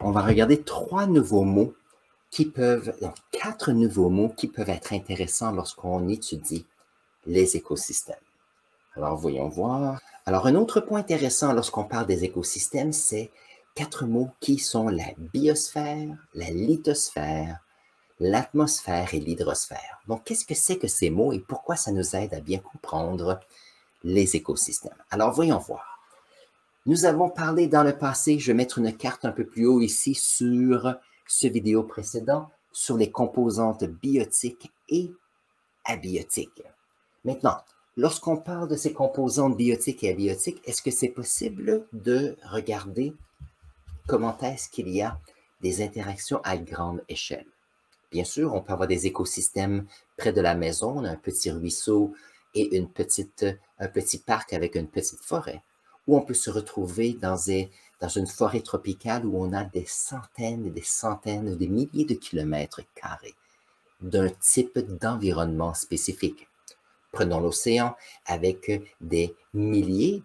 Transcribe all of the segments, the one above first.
on va regarder quatre nouveaux mots qui peuvent être intéressants lorsqu'on étudie les écosystèmes. Alors, voyons voir. Alors, un autre point intéressant lorsqu'on parle des écosystèmes, c'est 4 mots qui sont la biosphère, la lithosphère, l'atmosphère et l'hydrosphère. Donc, qu'est-ce que c'est que ces mots et pourquoi ça nous aide à bien comprendre les écosystèmes? Alors, voyons voir. Nous avons parlé dans le passé, je vais mettre une carte un peu plus haut ici sur ce vidéo précédent, sur les composantes biotiques et abiotiques. Maintenant, lorsqu'on parle de ces composantes biotiques et abiotiques, est-ce que c'est possible de regarder comment est-ce qu'il y a des interactions à grande échelle? Bien sûr, on peut avoir des écosystèmes près de la maison, on a un petit ruisseau et un petit parc avec une petite forêt. Ou on peut se retrouver dans une forêt tropicale où on a des centaines et des centaines, des milliers de kilomètres carrés d'un type d'environnement spécifique. Prenons l'océan avec des milliers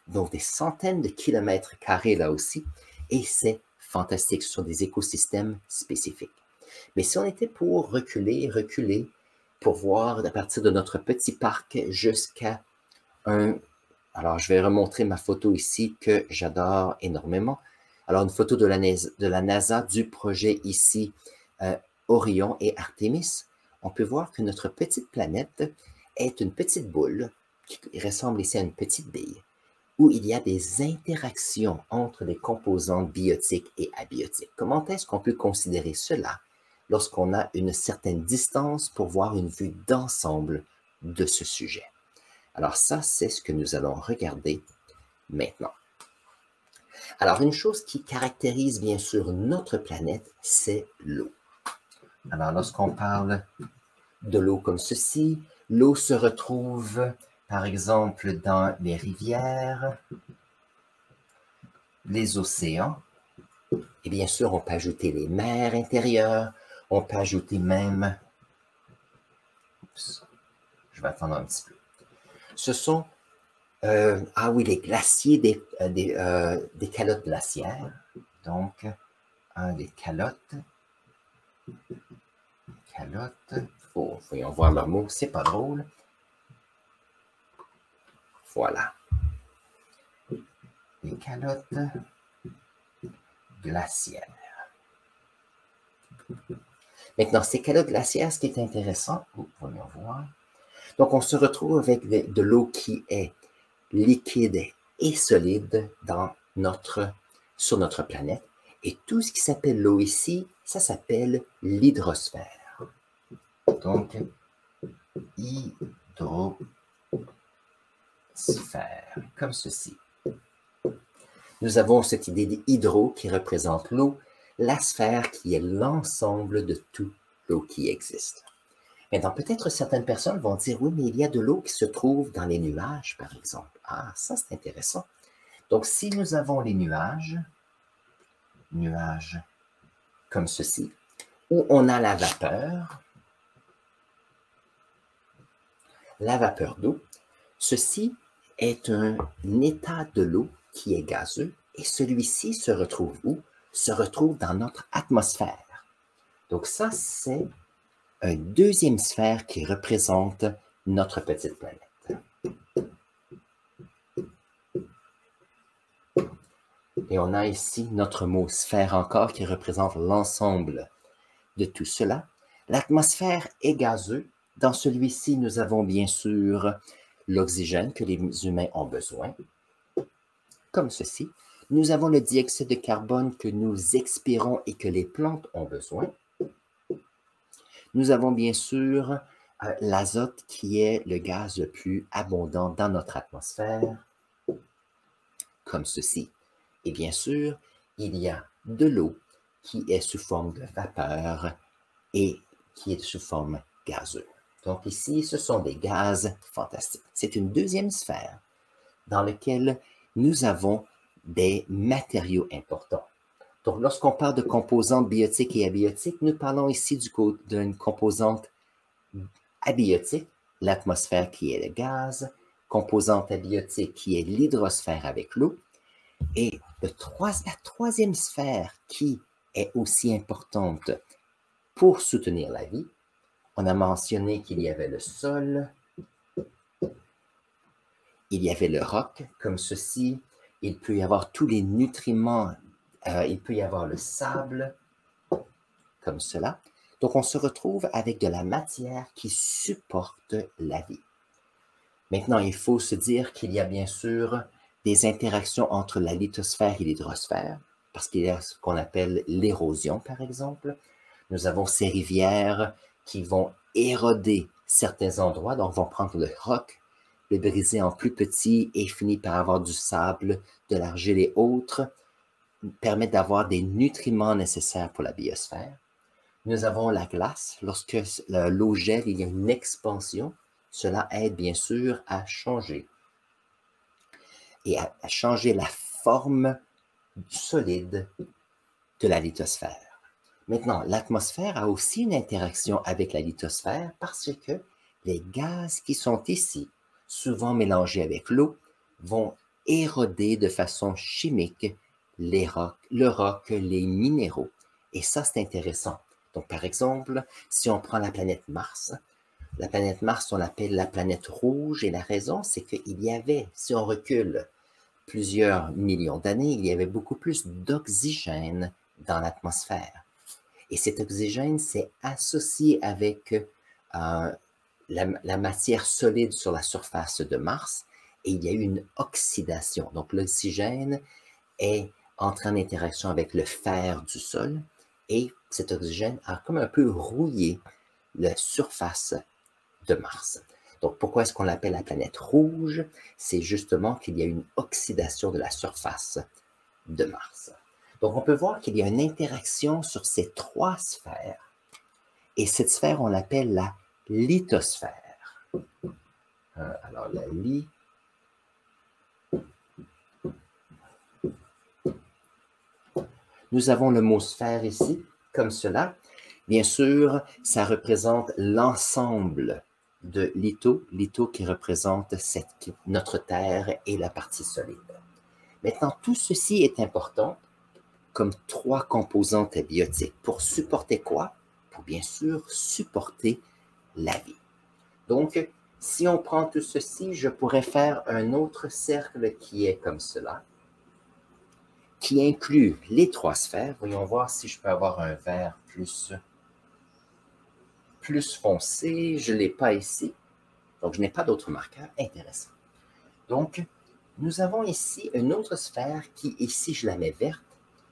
donc des centaines de kilomètres carrés là aussi, et c'est fantastique, ce sont des écosystèmes spécifiques. Mais si on était pour reculer, pour voir à partir de notre petit parc jusqu'à alors je vais remontrer ma photo ici que j'adore énormément. Alors une photo de la NASA du projet ici Orion et Artemis. On peut voir que notre petite planète est une petite boule qui ressemble ici à une petite bille, où il y a des interactions entre les composantes biotiques et abiotiques. Comment est-ce qu'on peut considérer cela lorsqu'on a une certaine distance pour voir une vue d'ensemble de ce sujet? Alors ça, c'est ce que nous allons regarder maintenant. Alors, une chose qui caractérise bien sûr notre planète, c'est l'eau. Alors, lorsqu'on parle de l'eau comme ceci, l'eau se retrouve, par exemple, dans les rivières, les océans, et bien sûr, on peut ajouter les mers intérieures, on peut ajouter même... Oups, je vais attendre un petit peu. Ce sont, oui, les glaciers des calottes glaciaires. Donc, des calottes. Voyons voir leur mot, c'est pas drôle. Voilà. Les calottes glaciaires. Maintenant, ces calottes glaciaires, ce qui est intéressant, voyons voir. Donc, on se retrouve avec de l'eau qui est liquide et solide sur notre planète. Et tout ce qui s'appelle l'eau ici, ça s'appelle l'hydrosphère. Donc, hydrosphère, comme ceci. Nous avons cette idée d'hydro qui représente l'eau, la sphère qui est l'ensemble de toute l'eau qui existe. Maintenant, peut-être certaines personnes vont dire, oui, mais il y a de l'eau qui se trouve dans les nuages, par exemple. Ah, ça, c'est intéressant. Donc, si nous avons les nuages comme ceci, où on a la vapeur d'eau, ceci est un état de l'eau qui est gazeux, et celui-ci se retrouve où? Se retrouve dans notre atmosphère. Donc, ça, c'est une deuxième sphère qui représente notre petite planète. Et on a ici notre mot sphère encore qui représente l'ensemble de tout cela. L'atmosphère est gazeuse. Dans celui-ci, nous avons bien sûr l'oxygène que les humains ont besoin, comme ceci. Nous avons le dioxyde de carbone que nous expirons et que les plantes ont besoin. Nous avons bien sûr l'azote qui est le gaz le plus abondant dans notre atmosphère, comme ceci. Et bien sûr, il y a de l'eau qui est sous forme de vapeur et qui est sous forme gazeuse. Donc ici, ce sont des gaz fantastiques. C'est une deuxième sphère dans laquelle nous avons des matériaux importants. Donc, lorsqu'on parle de composantes biotiques et abiotiques, nous parlons ici d'une composante abiotique, l'atmosphère qui est le gaz, composante abiotique qui est l'hydrosphère avec l'eau, et La troisième sphère qui est aussi importante pour soutenir la vie, on a mentionné qu'il y avait le sol, il y avait le roc, comme ceci, il peut y avoir tous les nutriments, il peut y avoir le sable, comme cela. Donc, on se retrouve avec de la matière qui supporte la vie. Maintenant, il faut se dire qu'il y a bien sûr des interactions entre la lithosphère et l'hydrosphère, parce qu'il y a ce qu'on appelle l'érosion, par exemple. Nous avons ces rivières qui vont éroder certains endroits, donc vont prendre le roc, le briser en plus petit et finir par avoir du sable, de l'argile et autres, permettent d'avoir des nutriments nécessaires pour la biosphère. Nous avons la glace. Lorsque l'eau gèle, il y a une expansion. Cela aide bien sûr à changer et à changer la forme solide de la lithosphère. Maintenant, l'atmosphère a aussi une interaction avec la lithosphère parce que les gaz qui sont ici, souvent mélangés avec l'eau, vont éroder de façon chimique le roc, les minéraux. Et ça, c'est intéressant. Donc, par exemple, si on prend la planète Mars, on l'appelle la planète rouge, et la raison, c'est qu'il y avait, si on recule plusieurs millions d'années, il y avait beaucoup plus d'oxygène dans l'atmosphère. Et cet oxygène s'est associé avec la matière solide sur la surface de Mars, et il y a eu une oxydation. Donc, l'oxygène est entré en interaction avec le fer du sol, et cet oxygène a comme un peu rouillé la surface de Mars. Donc, pourquoi est-ce qu'on l'appelle la planète rouge? C'est justement qu'il y a une oxydation de la surface de Mars. Donc, on peut voir qu'il y a une interaction sur ces trois sphères. Et cette sphère, on l'appelle la lithosphère. Alors, la Nous avons le mot sphère ici, comme cela. Bien sûr, ça représente l'ensemble de litho qui représente notre Terre et la partie solide. Maintenant, tout ceci est important comme trois composantes abiotiques. Pour supporter quoi? Pour bien sûr supporter la vie. Donc, si on prend tout ceci, je pourrais faire un autre cercle qui est comme cela, qui inclut les trois sphères. Voyons voir si je peux avoir un vert plus foncé. Je ne l'ai pas ici, donc je n'ai pas d'autre marqueur. Intéressant. Donc, nous avons ici une autre sphère qui, ici, je la mets verte,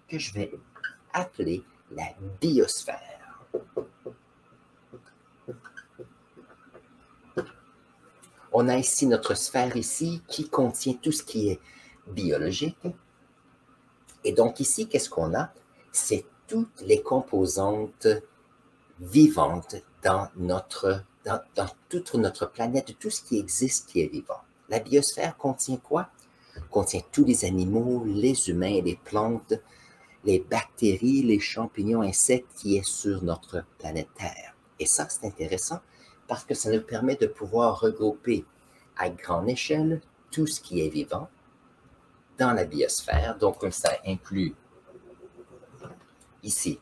que je vais appeler la biosphère. On a ici notre sphère ici qui contient tout ce qui est biologique. Et donc ici, qu'est-ce qu'on a? C'est toutes les composantes vivantes dans toute notre planète, tout ce qui existe qui est vivant. La biosphère contient quoi? Contient tous les animaux, les humains, les plantes, les bactéries, les champignons, insectes qui est sur notre planète Terre. Et ça, c'est intéressant parce que ça nous permet de pouvoir regrouper à grande échelle tout ce qui est vivant dans la biosphère. Donc, comme ça inclut ici.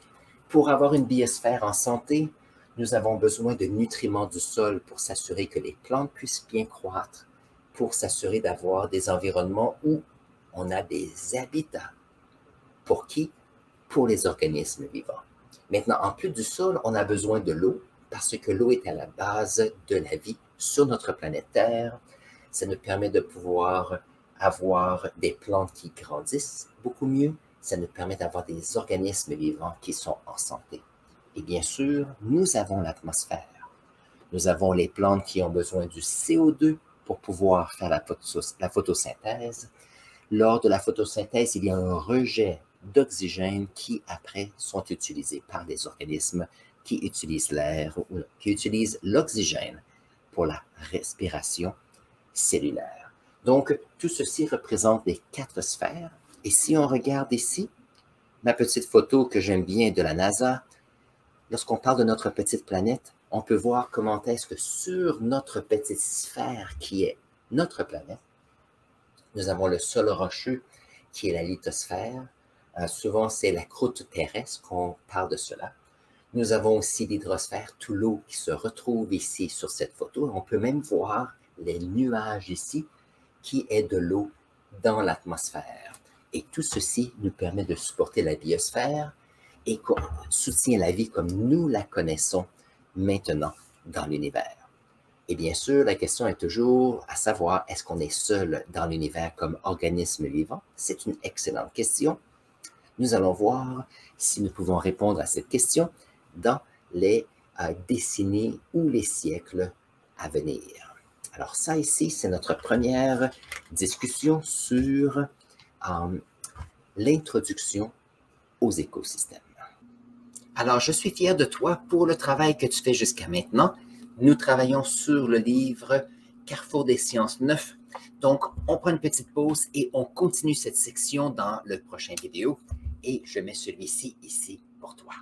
Pour avoir une biosphère en santé, nous avons besoin de nutriments du sol pour s'assurer que les plantes puissent bien croître, pour s'assurer d'avoir des environnements où on a des habitats. Pour qui? Pour les organismes vivants. Maintenant, en plus du sol, on a besoin de l'eau parce que l'eau est à la base de la vie sur notre planète Terre. Ça nous permet de pouvoir avoir des plantes qui grandissent beaucoup mieux. Ça nous permet d'avoir des organismes vivants qui sont en santé. Et bien sûr, nous avons l'atmosphère. Nous avons les plantes qui ont besoin du CO2 pour pouvoir faire la photosynthèse. Lors de la photosynthèse, il y a un rejet d'oxygène qui, après, sont utilisés par les organismes qui utilisent l'air ou qui utilisent l'oxygène pour la respiration cellulaire. Donc, tout ceci représente les 4 sphères. Et si on regarde ici, ma petite photo que j'aime bien de la NASA, lorsqu'on parle de notre petite planète, on peut voir comment est-ce que sur notre petite sphère qui est notre planète, nous avons le sol rocheux qui est la lithosphère. Souvent, c'est la croûte terrestre qu'on parle de cela. Nous avons aussi l'hydrosphère, tout l'eau qui se retrouve ici sur cette photo. On peut même voir les nuages ici, qui est de l'eau dans l'atmosphère. Et tout ceci nous permet de supporter la biosphère et soutient la vie comme nous la connaissons maintenant dans l'univers. Et bien sûr, la question est toujours à savoir, est-ce qu'on est seul dans l'univers comme organisme vivant? C'est une excellente question. Nous allons voir si nous pouvons répondre à cette question dans les décennies ou les siècles à venir. Alors ça ici, c'est notre première discussion sur l'introduction aux écosystèmes. Alors, je suis fier de toi pour le travail que tu fais jusqu'à maintenant. Nous travaillons sur le livre Carrefour des sciences 9. Donc, on prend une petite pause et on continue cette section dans le prochain vidéo. Et je mets celui-ci ici pour toi.